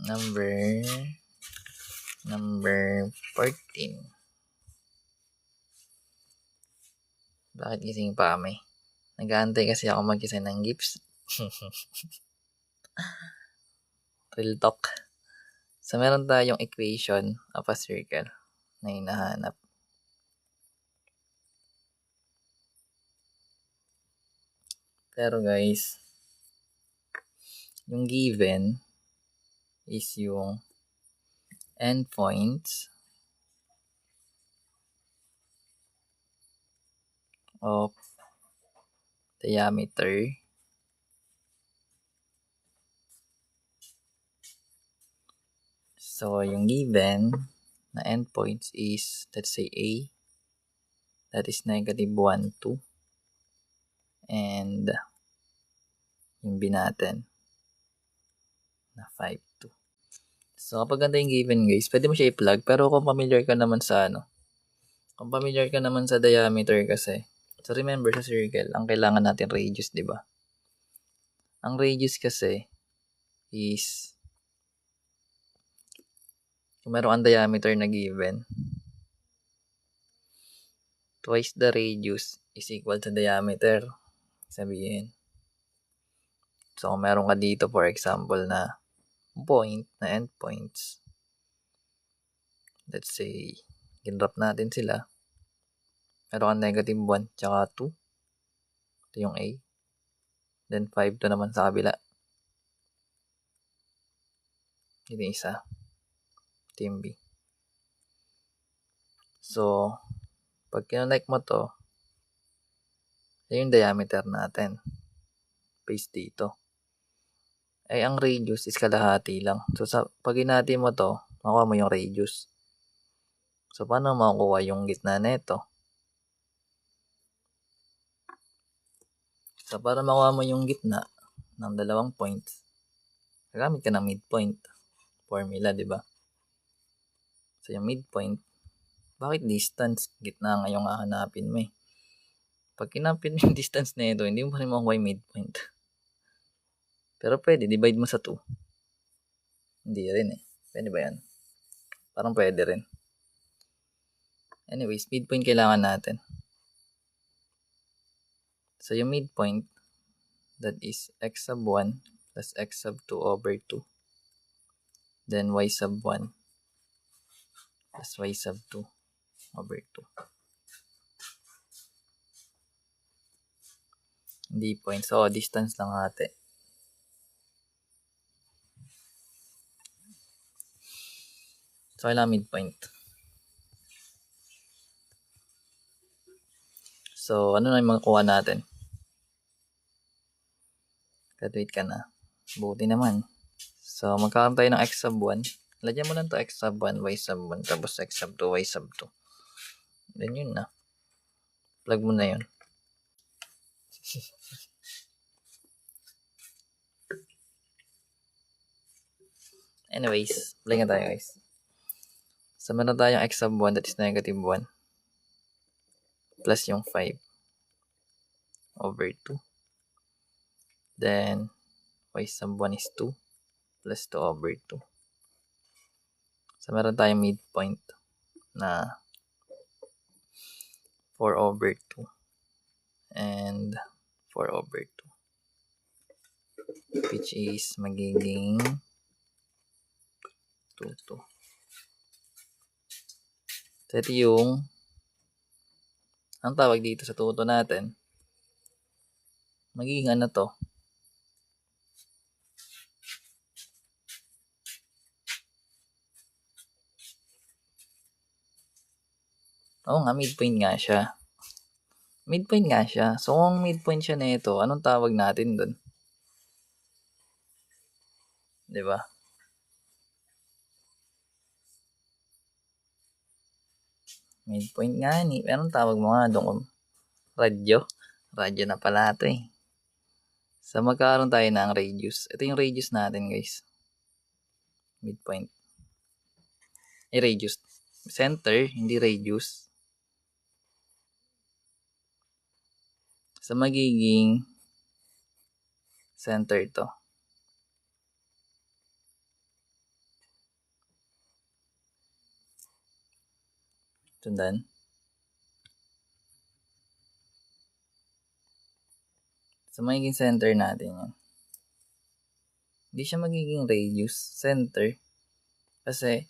Number 14. Bakit gising pa kami? Nag-aantay kasi ako mag-isa ng gifts. Real talk. So, meron tayong equation of a circle na hinahanap. Pero guys, yung given is yung endpoints of diameter so yung given na endpoints is, let's say A, that is negative 1, 2, and yung B natin na 5, 2. So kapag ganda yung given guys, pwede mo siya i-plug, pero kung familiar ka naman sa diameter kasi, so remember sa circle, ang kailangan natin radius, di ba? Ang radius kasi is, kung meron ang diameter na given, twice the radius is equal to diameter. Sabihin. So kung meron ka dito, for example, na point, na endpoints, let's say, ginrap natin sila, meron kang negative 1, tsaka 2, ito yung A, then 5 to naman sa kabila. Ito yung isa. Ito yung B. So, pag kinonect mo to, ito yung diameter natin. Paste dito. Ay, ang radius is kalahati lang. So, pag hinati mo to, makuha mo yung radius. So, paano makukuha yung gitna nito? So, para makuha mo yung gitna ng dalawang points, gagamit ka ng midpoint formula, di ba? So, yung midpoint, bakit distance? Gitna nga yung hahanapin mo eh. Pag kinapin mo yung distance na ito, hindi mo pa rin makuha yung midpoint. Pero pwede, divide mo sa 2. Hindi rin eh. Pwede ba yan? Parang pwede rin. Anyways, midpoint kailangan natin. So, yung midpoint, that is x sub 1 plus x sub 2 over 2. Then, y sub 1 plus y sub 2 over 2. Hindi point. So, distance lang ate. So, kailangan midpoint. So, ano na yung makukuha natin? Graduate ka na. Buti naman. So, magkakaroon tayo ng x sub 1. Lagyan mo lang to x sub 1, y sub 1, tapos x sub 2, y sub 2. Then yun na. Plug mo na yun. Anyways, plug na tayo guys. So, meron tayong x sub 1, that is negative 1. Plus yung 5 over 2. Then, y sub 1 is 2 plus 2 over 2. So, meron tayong midpoint na 4 over 2 and 4 over 2, which is magiging 2, 2. So, ito yung ang tawag dito sa tuto natin, magiging ano to? Oo nga, midpoint nga siya. Midpoint nga siya. So, kung midpoint siya na ito, anong tawag natin dun? Diba? Midpoint nga ni. Anong tawag mo nga doon? Radyo. Radyo na pala ito eh. So, magkakaroon tayo ng radius. Ito yung radius natin guys. Midpoint. Radius. Center, hindi radius. So, magiging center to. Sundan. So, magiging center natin yan. Hindi siya magiging radius, center. Kasi,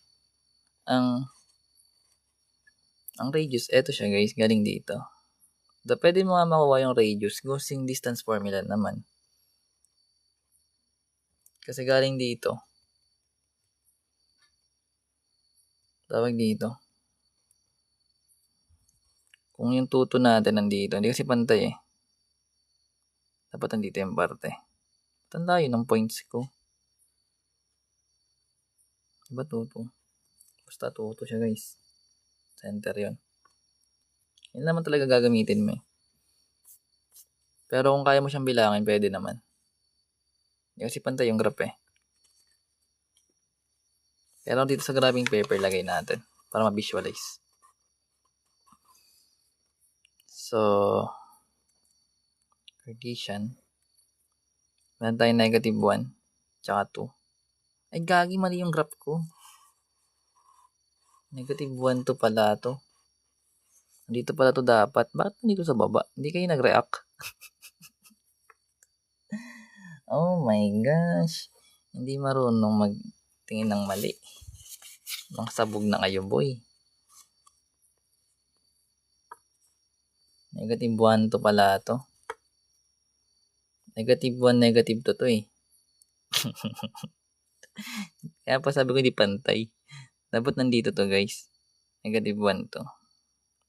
ang radius, eto siya guys, galing dito. Pwede mo nga makuha yung radius, Gaussian distance formula naman. Kasi galing dito. Tawag dito. Kung yung tuto natin nandito, hindi kasi pantay eh. Dapat nandito yung parte. Tanda yun ng points ko. Diba tuto? Basta tuto siya guys. Center yun. Yun naman talaga gagamitin mo eh. Pero kung kaya mo siyang bilangin, pwede naman. Hindi kasi pantay yung graph eh. Pero dito sa graphing paper, lagay natin para ma-visualize. So, Cartesian. Meron tayo negative 1, tsaka 2. Ay, gagi, mali yung graph ko. Negative 1 to pala to. Dito pala to dapat. Bakit dito sa baba? Hindi kayo nag-react? Oh my gosh. Hindi marunong magtingin ng mali. Mga sabog na kayo, boy. Negative 1 to pala to. Negative 1, negative 2 to eh. Kaya pa sabi ko hindi pantay. Dapat nandito to guys. Negative 1 to.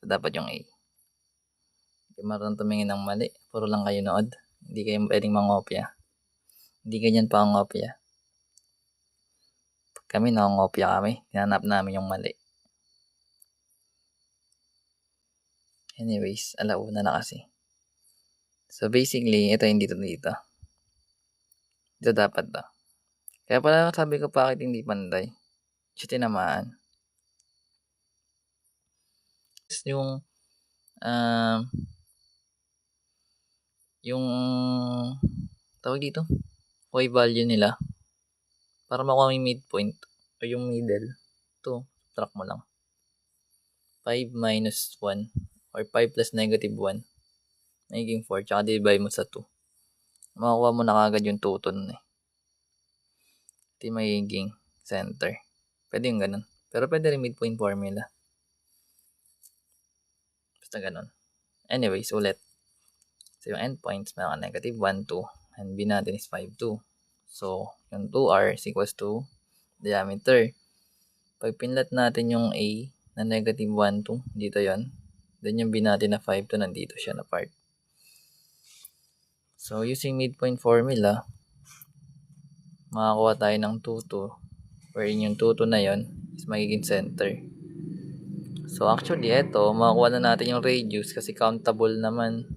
So, dapat yung A. Hindi marunong tumingin ng mali. Puro lang kayo nood. Hindi kayo pwedeng mangopya. Hindi ganyan pa ang ngopya. Pag kami nangopya kami, hinanap namin yung mali. Anyways, alauna na kasi. So basically, ito yung dito. Ito dapat to. Kaya pala sabi ko bakit hindi pantay. Siya tinamaan. Yung tawag dito, y value nila para makuha yung midpoint o yung middle. Ito, subtract mo lang. 5 minus 1 or 5 plus negative 1 magiging 4, tsaka divide mo sa 2. Makukuha mo na kagad yung tuton eh. Ito yung magiging center. Pwede yung ganun. Pero pwede rin midpoint formula. Basta ganun. Anyways, ulit. So, yung endpoints, meron ka negative 1, 2. And B natin is 5, 2. So, yung 2R is equals to diameter. Pag pinlat natin yung A na negative 1, 2, dito yon. Then yung B natin na 5, 2, nandito siya na part. So, using midpoint formula, makakuha tayo ng 2, 2. Wherein yung 2, 2 na yon is magiging center. So, actually, eto, makakuha na natin yung radius kasi countable naman.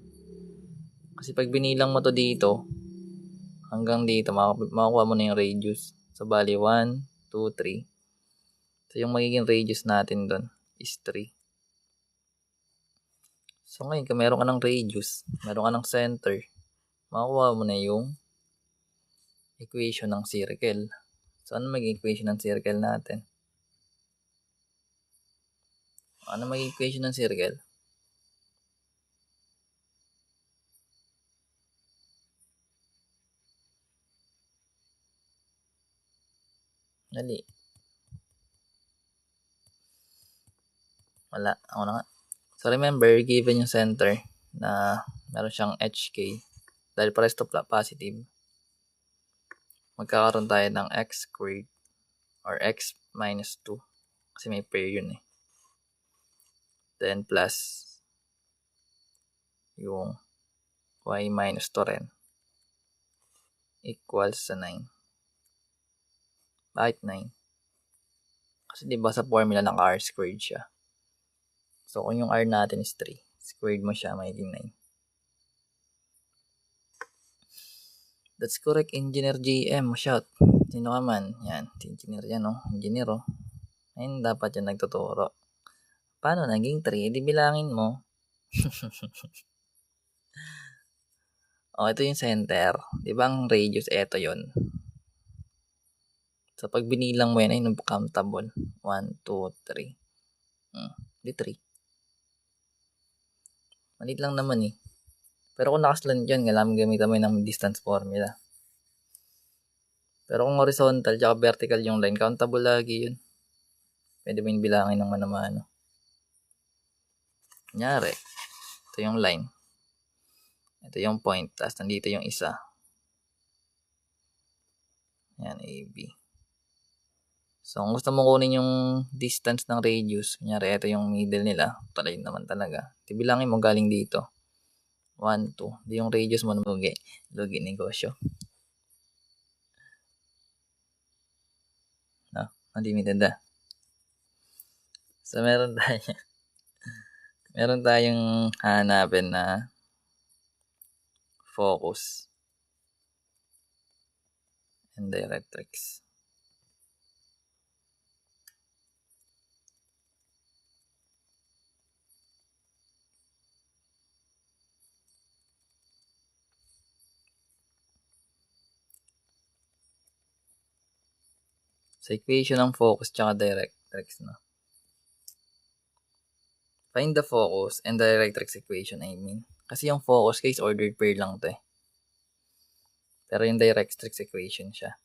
Kasi pag binilang mo to dito, hanggang dito, makakuha mo na yung radius. So, bali 1, 2, 3. So, yung magiging radius natin doon is 3. So, ngayon, kung meron ka ng radius, meron ka ng center, makakuha mo na yung equation ng circle. So, ano magiging equation ng circle natin? Ano magiging equation ng circle? Dali. Wala. Ako na nga. So, remember, given yung center na meron siyang HK, dahil pares to positive, magkakaroon tayo ng x squared or x minus 2 kasi may pair yun eh. Then plus yung y minus 2 rin equals sa 9. Bakit 9? Kasi diba sa formula ng r squared siya. So kung yung r natin is 3, squared mo siya, magiging 9. That's correct, Engineer JM. Shout. Sino ka man? Yan, engineer yan, no? Engineer, oh. Ayun, dapat yung nagtuturo. Paano naging 3? Di bilangin mo. Oh, ito yung center. Di ba ang radius? Ito yon. So, pag binilang mo yan, ay countable. 1, 2, 3. Di 3. Maliit lang naman eh. Pero kung nakaslant yan, kailangan gamitan mo ng distance formula. Pero kung horizontal tsaka vertical yung line, countable lagi yun. Pwede mo yung bilangin ng mano-mano. Kunyari, ito yung line. Ito yung point, tapos nandito yung isa. Yan, AB. So, kung gusto mo kunin yung distance ng radius, kunyari, ito yung middle nila, talay naman talaga. Tibilangin mo galing dito. 1, 2. Di yung radius mo na lugi negosyo. No? Unlimited na. So, meron tayong hanapin na focus and directrix. Sa equation ng focus tsaka directrix, no? Find the focus and the directrix equation, I mean. Kasi yung focus case ordered pair lang to eh. Pero yung directrix equation siya.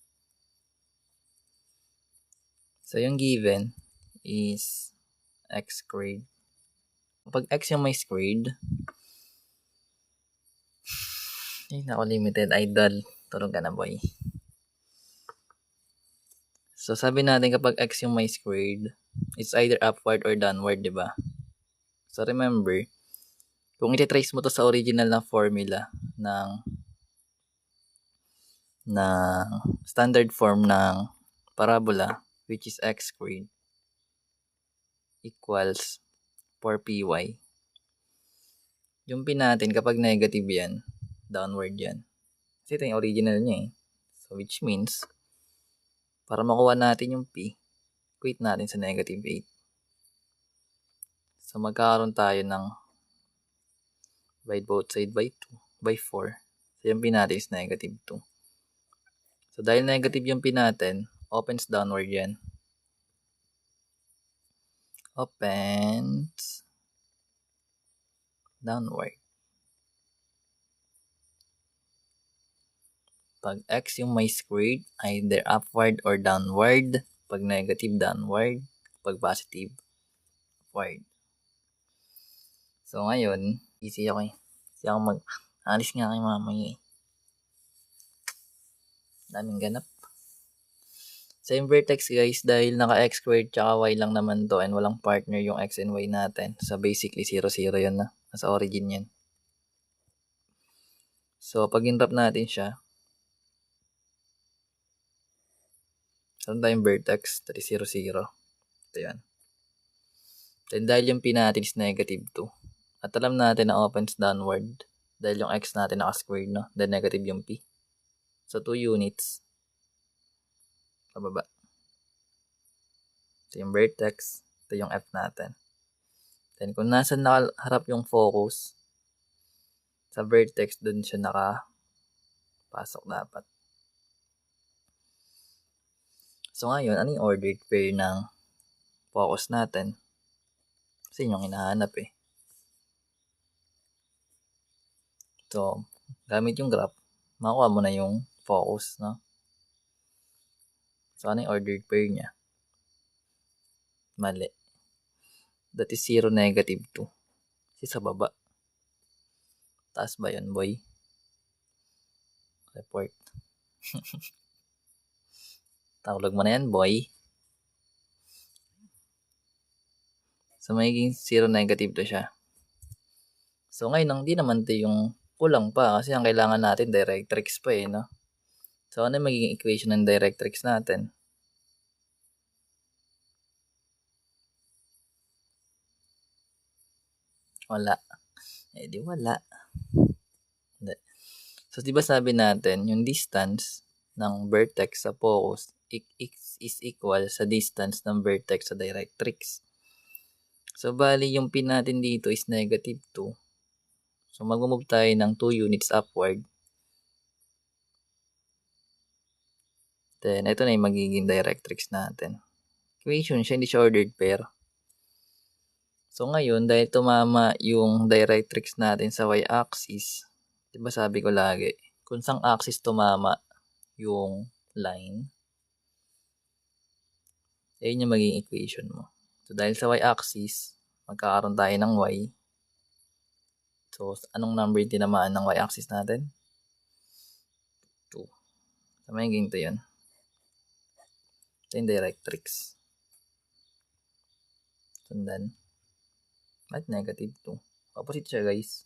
So, yung given is x squared. Kapag x yung may squared, nako limited, idol. Tulog ka na, boy. So, sabi natin kapag x yung may squared, it's either upward or downward, di ba? So, remember, kung iti-trace mo to sa original na formula ng standard form ng parabola, which is x squared equals 4py. Yung p natin, kapag negative yan, downward yan. Kasi ito yung original niya eh. So, which means, para makuha natin yung p, equate natin sa negative 8. So, magkakaroon tayo ng divide both side by 2, by 4. So, yung p natin is negative 2. So, dahil negative yung p natin, opens downward yan. Opens downward. Pag x yung may squared, either upward or downward. Pag negative, downward. Pag positive, upward. So, ngayon, easy ako eh. Kasi ako alis nga kay mamaya eh. Daming ganap. Sa vertex guys, dahil naka x squared tsaka y lang naman to and walang partner yung x and y natin. So, basically, 0, 0 yan na. Nasa origin yan. So, pag in-wrap natin siya, saan tayong vertex? 3, 0, 0. Ito yan. Then, dahil yung p natin is negative 2. At alam natin na opens downward. Dahil yung x natin naka-squared, no? Then, negative yung p. So, 2 units. Pababa. Ito yung vertex. Ito yung f natin. Then, kung nasa nakaharap yung focus, sa vertex, dun siya nakapasok dapat. So, ngayon, ano yung ordered pair ng focus natin? Kasi yun yung hinahanap eh. So, gamit yung graph, makuha mo na yung focus, no? So, ano yung ordered pair niya? Mali. That is 0, negative 2. Kasi sa baba. Taas ba yun, boy? Report. Tawag mo na yan, boy. So, magiging 0, negative 2 siya. So, ngayon, hindi naman ito yung kulang pa kasi ang kailangan natin directrix pa eh, no? So, ano yung magiging equation ng directrix natin? Wala. Eh, di wala. So, di ba sabi natin, yung distance ng vertex sa focus is equal sa distance ng vertex sa directrix. So, bali yung pin natin dito is negative 2. So, mag-move tayo ng 2 units upward. Then, ito na yung magiging directrix natin. Equation siya, hindi siya ordered pair. So, ngayon, dahil tumama yung directrix natin sa y-axis, di ba sabi ko lagi, kung sang axis tumama yung line, ayun yung magiging equation mo. So, dahil sa y-axis, magkakaroon tayo ng y. So, anong number yung tinamaan ng y-axis natin? 2. So, magiging ito yun. Ito yung directrix. Sundan. At negative 2. Opposite siya, guys.